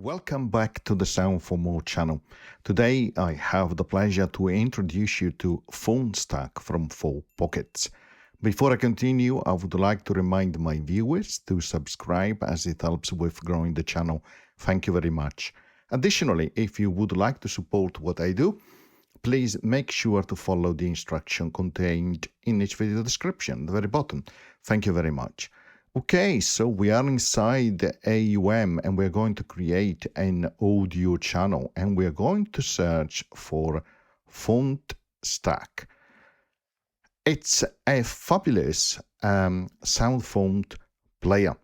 Welcome back to the Sound for More channel. Today I have the pleasure to introduce you to FontStack from 4Pockets. Before I continue, I would like to remind my viewers to subscribe as it helps with growing the channel. Thank you very much. Additionally, if you would like to support what I do, please make sure to follow the instruction contained in each video description, the very bottom. Thank you very much. Okay, so we are inside the AUM and we're going to create an audio channel and we're going to search for FontStack. It's a fabulous SoundFont player.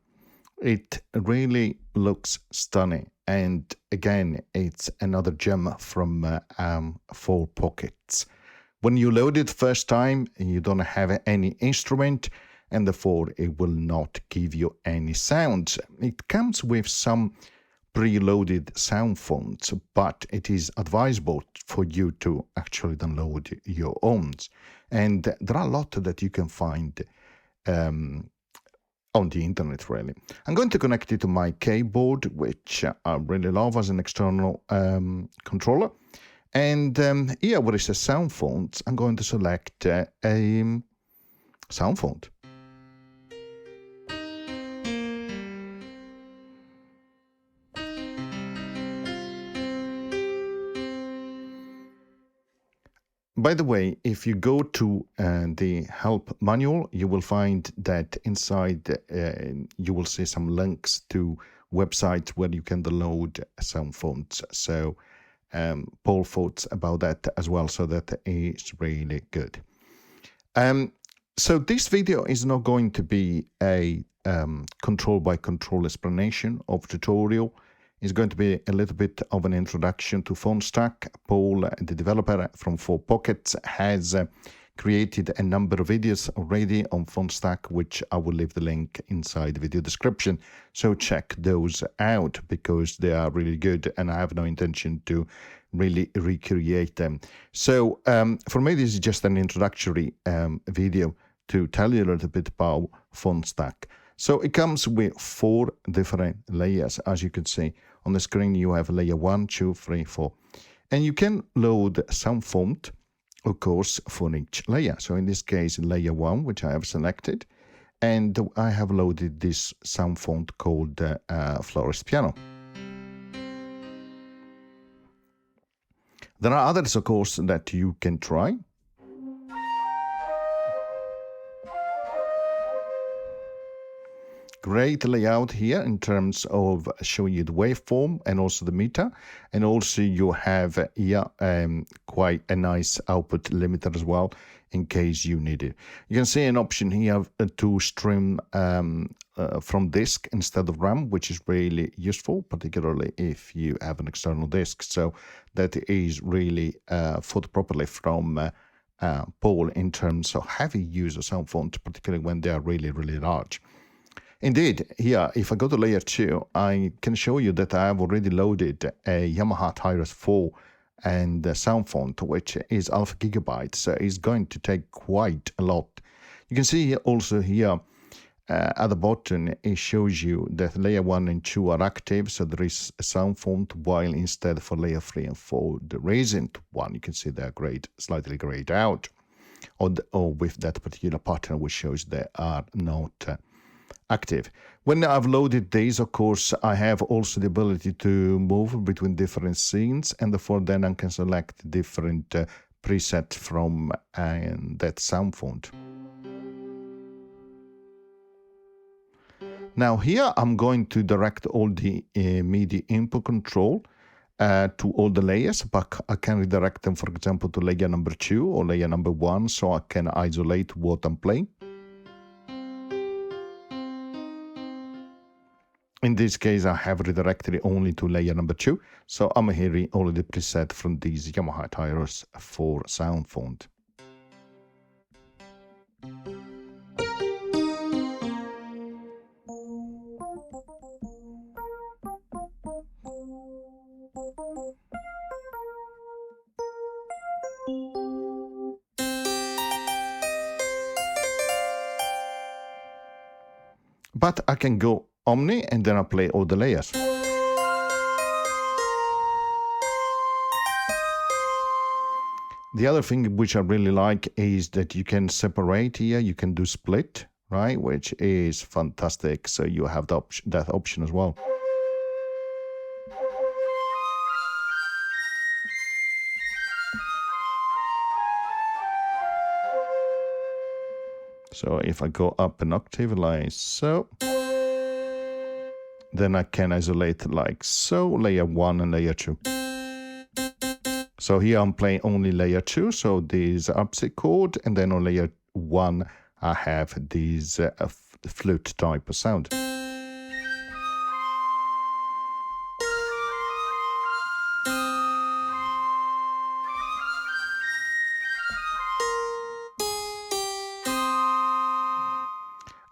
It really looks stunning, and again, it's another gem from 4Pockets. When you load it first time, you don't have any instrument, and therefore it will not give you any sounds. It comes with some preloaded SoundFonts, but it is advisable for you to actually download your own. And there are a lot that you can find on the internet, really. I'm going to connect it to my keyboard, which I really love as an external controller. And here where it says SoundFont, I'm going to select a SoundFont. By the way, if you go to the help manual, you will find that inside you will see some links to websites where you can download SoundFonts. So Paul thoughts about that as well, so that is really good. So this video is not going to be a control by control explanation of tutorial. It's going to be a little bit of an introduction to FontStack. Paul, the developer from 4Pockets, has created a number of videos already on FontStack, which I will leave the link inside the video description. So check those out because they are really good and I have no intention to really recreate them. So for me, this is just an introductory video to tell you a little bit about FontStack. So it comes with 4 different layers. As you can see on the screen, you have layer 1, 2, 3, 4. And you can load SoundFont, of course, for each layer. So in this case, layer 1, which I have selected, and I have loaded this SoundFont called Florist Piano. There are others, of course, that you can try. Great layout here in terms of showing you the waveform and also the meter, and also you have here quite a nice output limiter as well in case you need it. You can see an option here to stream from disk instead of RAM, which is really useful, particularly if you have an external disk. So that is really thought properly from Paul in terms of heavy use of SoundFont, particularly when they are really, really large. Indeed, here, if I go to layer 2, I can show you that I have already loaded a Yamaha Tyrus 4 and SoundFont, which is alpha gigabytes, so it's going to take quite a lot. You can see also here at the bottom, it shows you that layer 1 and 2 are active, so there is a SoundFont, while instead for layer 3 and 4, there isn't one. You can see they're grayed, slightly grayed out, or with that particular pattern, which shows they are not active. When I've loaded these, of course, I have also the ability to move between different scenes, and therefore then I can select different preset from that SoundFont. Now here I'm going to direct all the MIDI input control to all the layers, but I can redirect them, for example, to layer number 2 or layer number 1, so I can isolate what I'm playing. In this case, I have redirected it only to layer number 2, so I'm hearing only the preset from these Yamaha Tyrus for SoundFont. But I can go Omni and then I play all the layers. The other thing which I really like is that you can separate here, you can do split, right, which is fantastic. So you have that option as well. So if I go up an octave like so, then I can isolate like so, layer 1 and layer 2. So here I'm playing only layer 2, so this upset chord, and then on layer 1 I have this flute type of sound.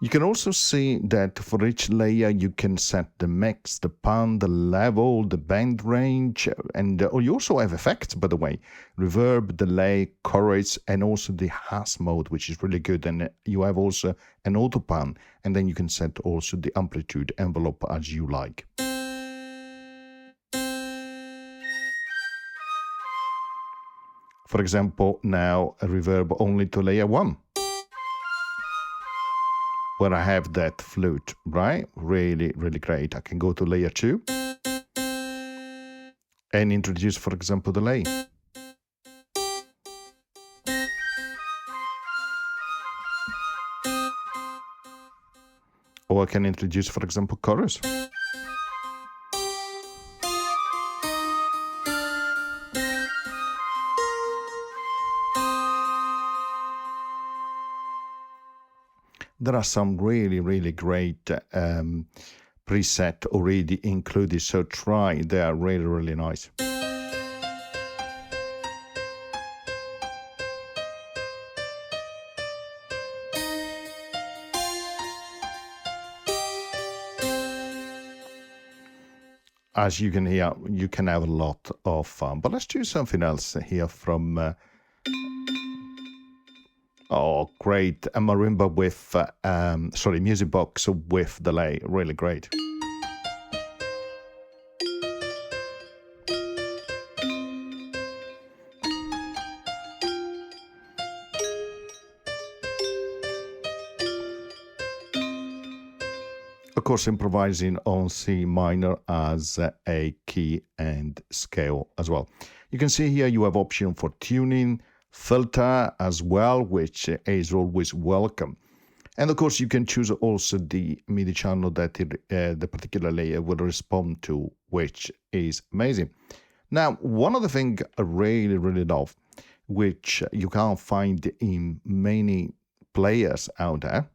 You can also see that for each layer you can set the mix, the pan, the level, the band range, and you also have effects, by the way, reverb, delay, chorus, and also the hash mode, which is really good. And you have also an auto pan, and then you can set also the amplitude envelope as you like. For example, now a reverb only to layer 1. Where I have that flute, right? Really, really great. I can go to layer 2 and introduce, for example, delay. Or I can introduce, for example, chorus. There are some really, really great preset already included, so try. They are really, really nice. As you can hear, you can have a lot of fun. But let's do something else here from... Oh, great. A marimba with, music box with delay. Really great. Of course, improvising on C minor as a key and scale as well. You can see here you have option for tuning, filter as well, which is always welcome. And of course, you can choose also the MIDI channel that the particular layer will respond to, which is amazing. Now, one of the things I really, really love, which you can't find in many players out there.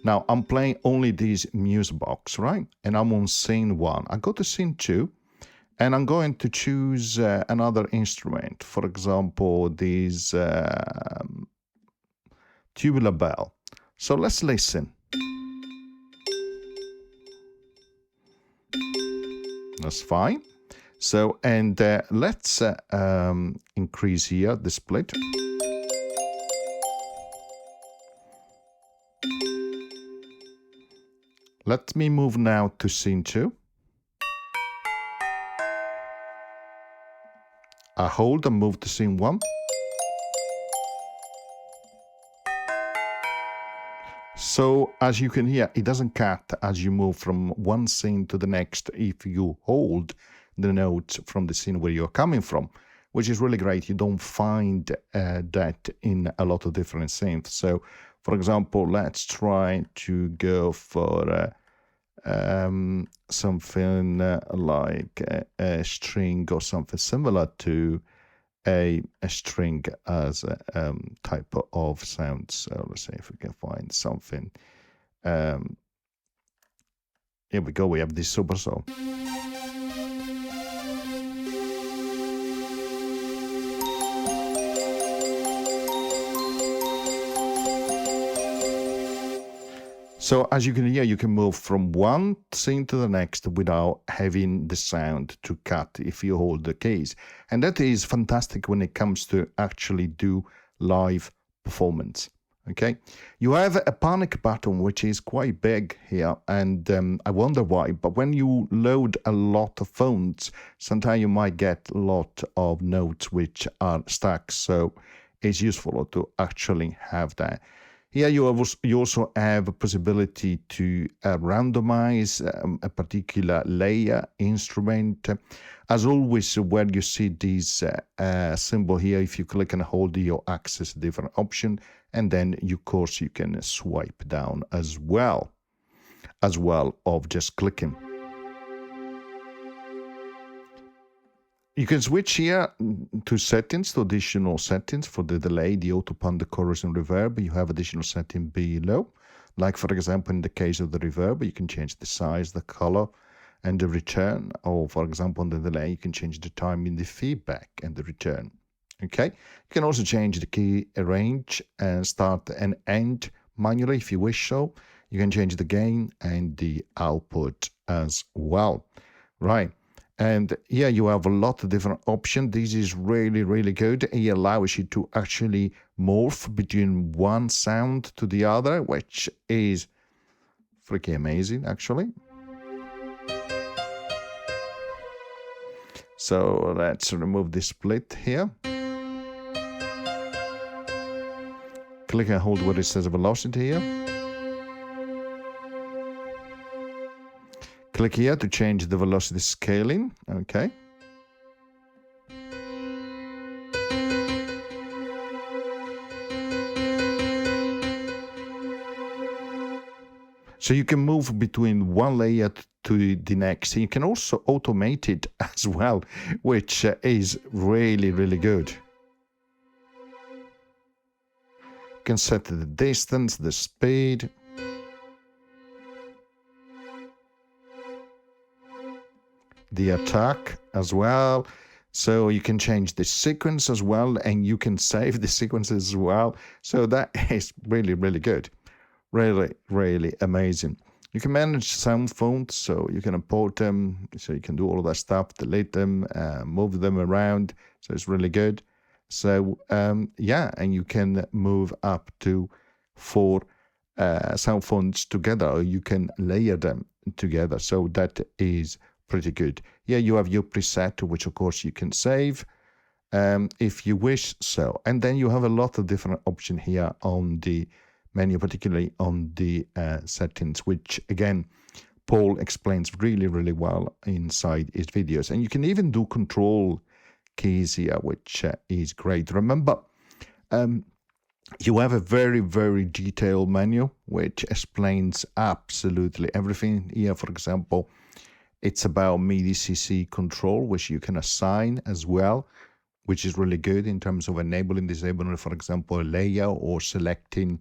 Now, I'm playing only this music box, right? And I'm on scene 1. I go to scene 2. And I'm going to choose another instrument, for example, this tubular bell. So let's listen. That's fine. So, and let's increase here the split. Let me move now to scene 2. I hold and move to scene 1. So as you can hear, it doesn't cut as you move from one scene to the next if you hold the notes from the scene where you're coming from, which is really great. You don't find that in a lot of different synths. So, for example, let's try to go for something like a string or something similar to a string as a type of sound. So let's see if we can find something. Here we go. We have this super saw. So as you can hear, you can move from one scene to the next without having the sound to cut if you hold the keys. And that is fantastic when it comes to actually do live performance. Okay, you have a panic button which is quite big here, and I wonder why, but when you load a lot of fonts, sometimes you might get a lot of notes which are stuck, so it's useful to actually have that. Here you also have a possibility to randomize a particular layer instrument. As always, where you see this symbol here, if you click and hold, you access a different option, and then of course you can swipe down as well of just clicking. You can switch here to settings, to additional settings for the delay, the auto pan, the chorus, and reverb. You have additional setting below. Like, for example, in the case of the reverb, you can change the size, the color, and the return. Or, for example, on the delay, you can change the time in the feedback and the return. Okay. You can also change the key range and start and end manually if you wish so. You can change the gain and the output as well. Right. And here you have a lot of different options. This is really, really good. It allows you to actually morph between one sound to the other, which is freaking amazing, actually. So let's remove this split here. Click and hold where it says velocity here. Click here to change the velocity scaling, okay. So you can move between one layer to the next. You can also automate it as well, which is really, really good. You can set the distance, the speed. The attack as well, so you can change the sequence as well, and you can save the sequence as well. So that is really, really good, really, really amazing. You can manage SoundFont, so you can import them, so you can do all of that stuff, delete them, move them around. So it's really good. So yeah, and you can move up to 4 SoundFonts together, or you can layer them together. So that is pretty good. Here you have your preset, which of course you can save if you wish so. And then you have a lot of different options here on the menu, particularly on the settings, which again, Paul explains really, really well inside his videos. And you can even do control keys here, which is great. Remember, you have a very, very detailed menu, which explains absolutely everything. Here, for example, it's about MIDI CC control, which you can assign as well, which is really good in terms of enabling, disabling, for example, a layer, or selecting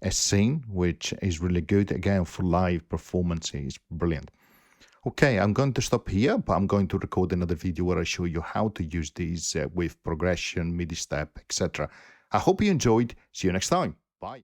a scene, which is really good, again, for live performance. Is brilliant. Okay, I'm going to stop here, but I'm going to record another video where I show you how to use these with progression, MIDI step, etc. I hope you enjoyed. See you next time. Bye.